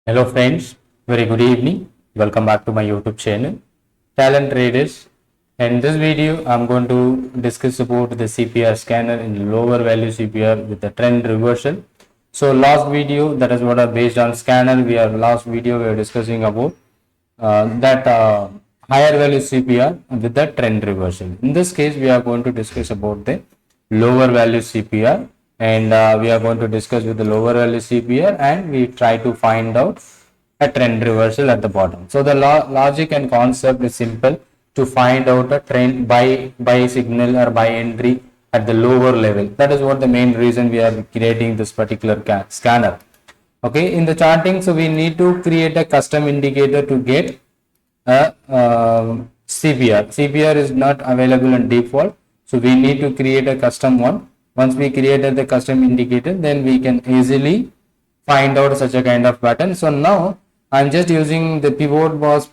Hello friends, very good evening. Welcome back to my YouTube channel, Talent Traders. In this video, I'm going to discuss about the CPR scanner in lower value CPR with the trend reversal. So last video, that is what are based on scanner. Last video we are discussing about that higher value CPR with the trend reversal. In this case, we are going to discuss about the lower value CPR, and we are going to discuss with the lower value CPR, and we try to find out a trend reversal at the bottom. So the logic and concept is simple: to find out a trend buy signal or buy entry at the lower level. That is what the main reason we are creating this particular scanner. Okay, in the charting, so we need to create a custom indicator to get a CPR. CPR is not available in default, so we need to create a custom one. Once we created the custom indicator, then we can easily find out such a kind of pattern. So now I'm just using the pivots.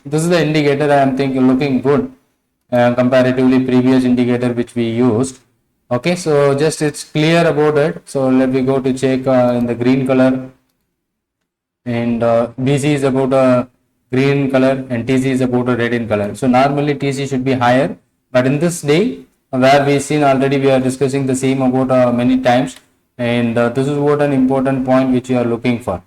This is the indicator I am thinking looking good comparatively previous indicator which we used. Okay, so just it's clear about it. So let me go to check in the green color, and BC is about a green color and TC is about a red in color. So normally TC should be higher, but in this day where we seen already, we are discussing the same about many times, and this is what an important point which you are looking for.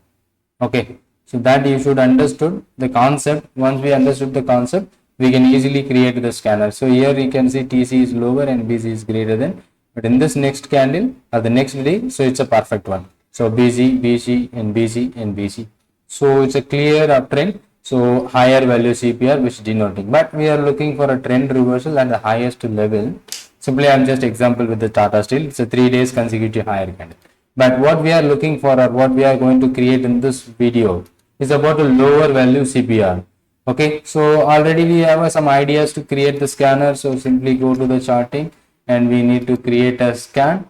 Okay, so that you should understood the concept. Once we understood the concept, we can easily create the scanner. So here you can see TC is lower and BC is greater than, but in this next candle or the next day, so it's a perfect one. So BC, BC and BC and BC. So it's a clear uptrend. So higher value CPR which denoting, but we are looking for a trend reversal at the highest level. Simply I'm just example with the Tata Steel. It's a 3 days consecutive higher candle. But what we are looking for, or what we are going to create in this video, is about a lower value CPR. Okay, so already we have some ideas to create the scanner. So simply go to the charting and we need to create a scan,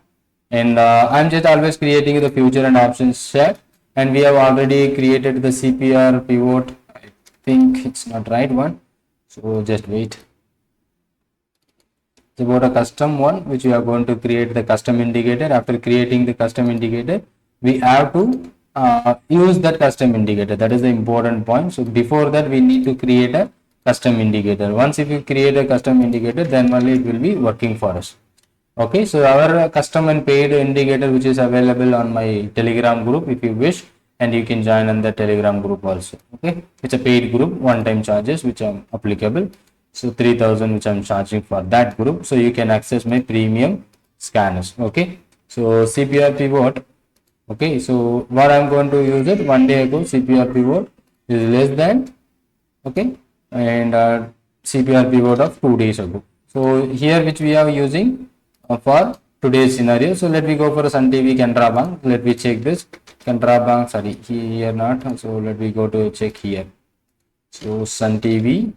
and I'm just always creating the future and options chart, and we have already created the CPR pivot. I think it's not right one, so just wait. It's about a custom one which we are going to create the custom indicator. After creating the custom indicator, we have to use that custom indicator. That is the important point. So before that, we need to create a custom indicator. Once if you create a custom indicator, then only it will be working for us. Okay, so our custom and paid indicator which is available on my Telegram group if you wish, and you can join on the Telegram group also. Okay, it's a paid group, one-time charges which are applicable. So 3000 which I'm charging for that group, so you can access my premium scanners. Okay, so CPR pivot. Okay, so what I'm going to use it, 1 day ago CPR pivot is less than, okay, and CPR pivot of 2 days ago. So here which we are using for today's scenario. So let me go for a Sun TV Canara Bank. Let me check this Canara Bank. Sorry, here not. So let me go to check here. So Sun TV,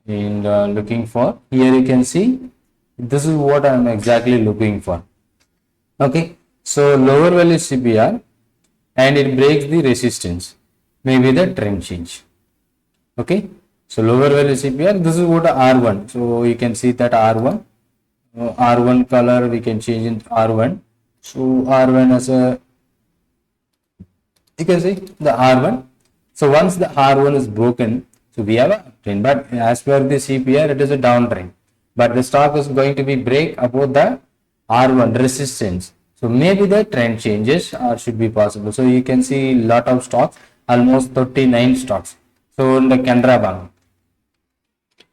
and looking for, here you can see this is what I'm exactly looking for. Okay, so lower value CPR and it breaks the resistance, maybe the trend change. Okay, so lower value CPR, this is what R1. So you can see that R1, R1 color we can change in R1. So R1 as a, you can see the R1. So once the R1 is broken, so we have a trend, but as per the CPR, it is a downtrend. But the stock is going to be break above the R1 resistance. So maybe the trend changes or should be possible. So you can see lot of stocks, almost 39 stocks. So in the Canara Bank.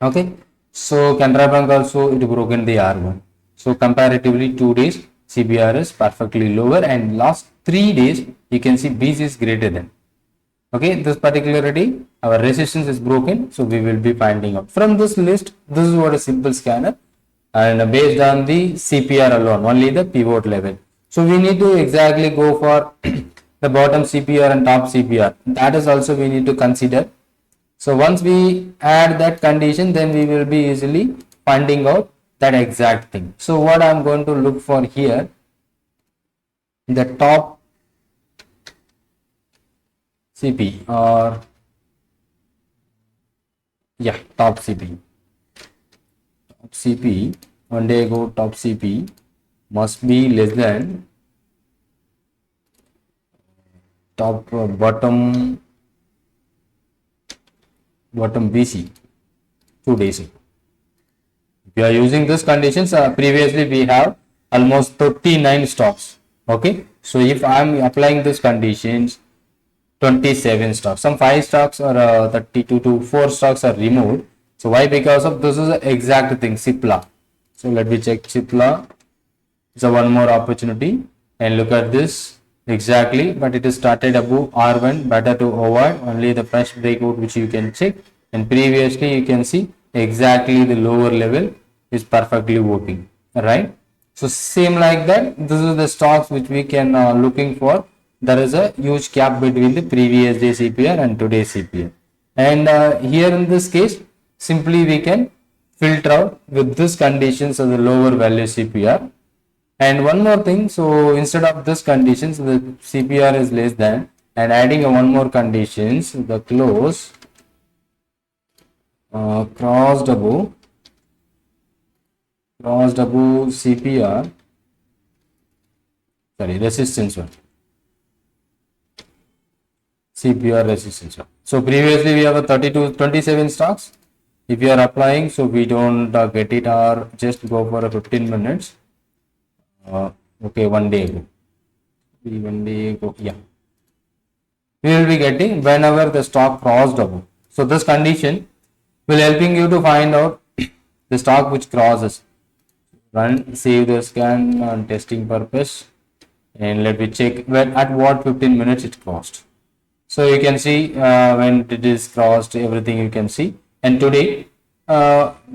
Okay. So Canara Bank also it broken the R1. So comparatively 2 days CPR is perfectly lower, and last 3 days you can see BC is greater than. Okay, this particularity, our resistance is broken, so we will be finding out from this list. This is what a simple scanner, and based on the CPR alone, only the pivot level. So we need to exactly go for the bottom CPR and top CPR. That is also we need to consider. So once we add that condition, then we will be easily finding out that exact thing. So what I'm going to look for here, the top CP, or yeah, top CP. Top CP, 1 day ago top CP must be less than top bottom BC 2 days ago. If you are using this conditions, previously we have almost 39 stocks. Okay, so if I am applying this conditions, 27 stocks, some 5 stocks or 32 to 4 stocks are removed. So why? Because of this is the exact thing, Cipla. So let me check Cipla. It's a one more opportunity and look at this exactly, but it is started above R1, better to avoid only the fresh breakout which you can check, and previously you can see exactly the lower level is perfectly working, right? So same like that, this is the stocks which we can looking for. There is a huge gap between the previous day CPR and today's CPR, and here in this case simply we can filter out with this conditions of the lower value CPR. And one more thing, so instead of this conditions, the CPR is less than, and adding one more conditions, the close crossed above CPR, sorry, resistance one, CPR resistance one. So previously we have a 27 stocks. If you are applying, so we don't get it, or just go for a 15 minutes. Okay, 1 day ago, yeah, we will be getting whenever the stock crossed above. So this condition will helping you to find out the stock which crosses. Run, save the scan on testing purpose, and let me check when at what 15 minutes it crossed. So you can see when it is crossed, everything you can see. And today,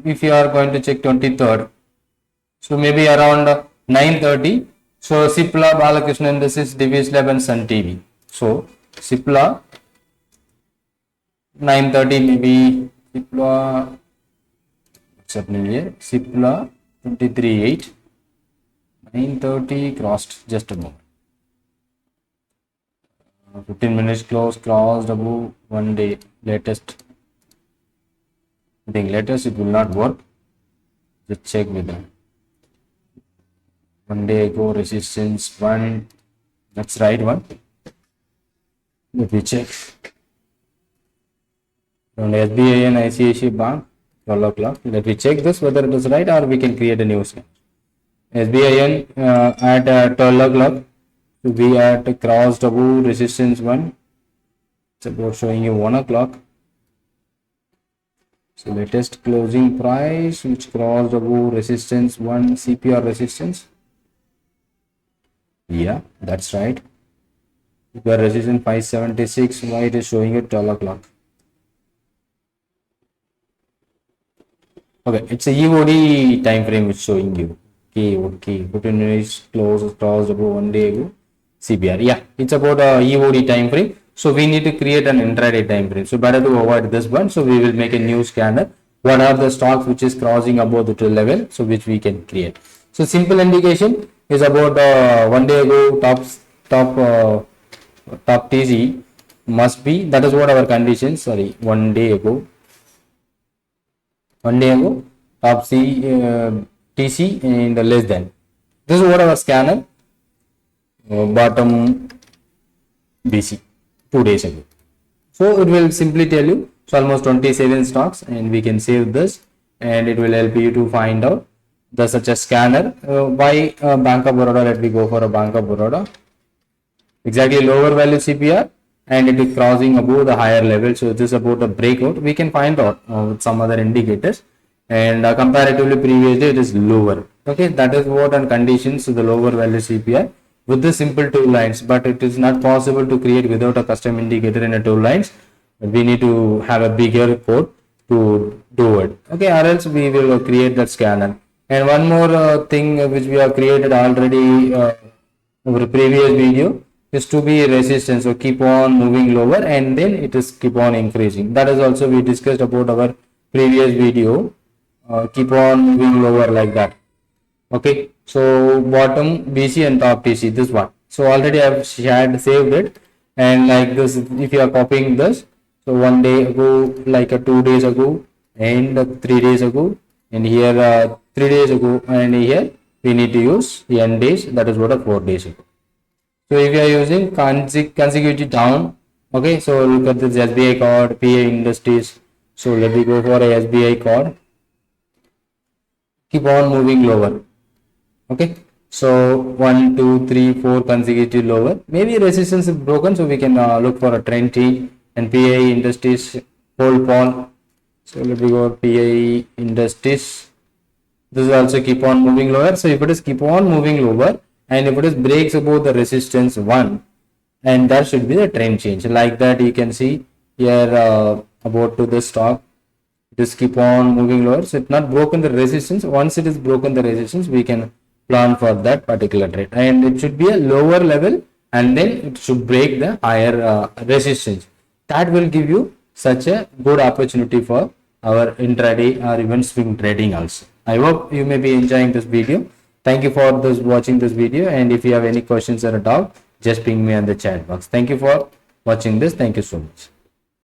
if you are going to check 23rd, so maybe around 9:30. So Cipla, Balakrishnan, this is Divi's Lab and Sun TV. So Cipla 9:30, maybe Cipla, what's happening here? Cipla 23.8, 9:30 crossed, just a moment. 15 minutes crossed above 1 day latest. I think latest it will not work. Just check with them. 1 day ago resistance 1, that's right one. Let me check. On SBI and ICICI Bank 12 o'clock. Let me check this whether it is right, or we can create a new scan. SBI at 12 o'clock, we at crossed above resistance 1. It's about showing you 1 o'clock. So latest closing price which crossed above resistance 1, CPR resistance. Yeah, that's right. The resistance 576, why it is showing at 12 o'clock. Okay, it's a EOD time frame which showing you. Okay, 15 minutes crossed above 1 day ago. CPR, yeah, it's about a EOD time frame. So we need to create an intraday time frame. So better to avoid this one. So we will make a new scanner. What are the stocks which is crossing above the 12 level? So which we can create. So simple indication is about 1 day ago top TC must be, that is what our conditions. Sorry, 1 day ago top TC and less than. This is what our scanner bottom BC 2 days ago. So it will simply tell you, so almost 27 stocks, and we can save this, and it will help you to find out the such a scanner. By Bank of Baroda, let me go for a Bank of Baroda. Exactly lower value CPR, and it is crossing above the higher level. So this is about a breakout. We can find out with some other indicators, and comparatively previous day it is lower. Okay, that is what on conditions to the lower value CPR with the simple 2 lines, but it is not possible to create without a custom indicator in a 2 lines. We need to have a bigger code to do it. Okay, or else we will create that scanner. And one more thing which we have created already over previous video is to be resistance. So keep on moving lower, and then it is keep on increasing. That is also we discussed about our previous video. Keep on moving lower like that. Okay, so bottom BC and top TC, this one. So already I have saved it, and like this, if you are copying this, so 1 day ago, like 2 days ago, and 3 days ago, and here 3 days ago, and here we need to use the n days, that is what a 4 days ago. So if you are using consecutive down, okay, so look at this SBI card, PA Industries. So let me go for a SBI card. Keep on moving lower. Okay, so 1, 2, 3, 4 consecutive lower. Maybe resistance is broken, so we can look for a trend T and PA Industries hold on. So let me go PA Industries. This will also keep on moving lower. So if it is keep on moving lower, and if it is breaks above the resistance 1, and that should be the trend change. Like that, you can see here about to the stock. Just keep on moving lower. So it's not broken the resistance. Once it is broken the resistance, we can plan for that particular trade, and it should be a lower level, and then it should break the higher resistance. That will give you such a good opportunity for our intraday or even swing trading also. I hope you may be enjoying this video. Thank you for watching this video, and if you have any questions or a doubt, just ping me on the chat box. Thank you for watching this. Thank you so much.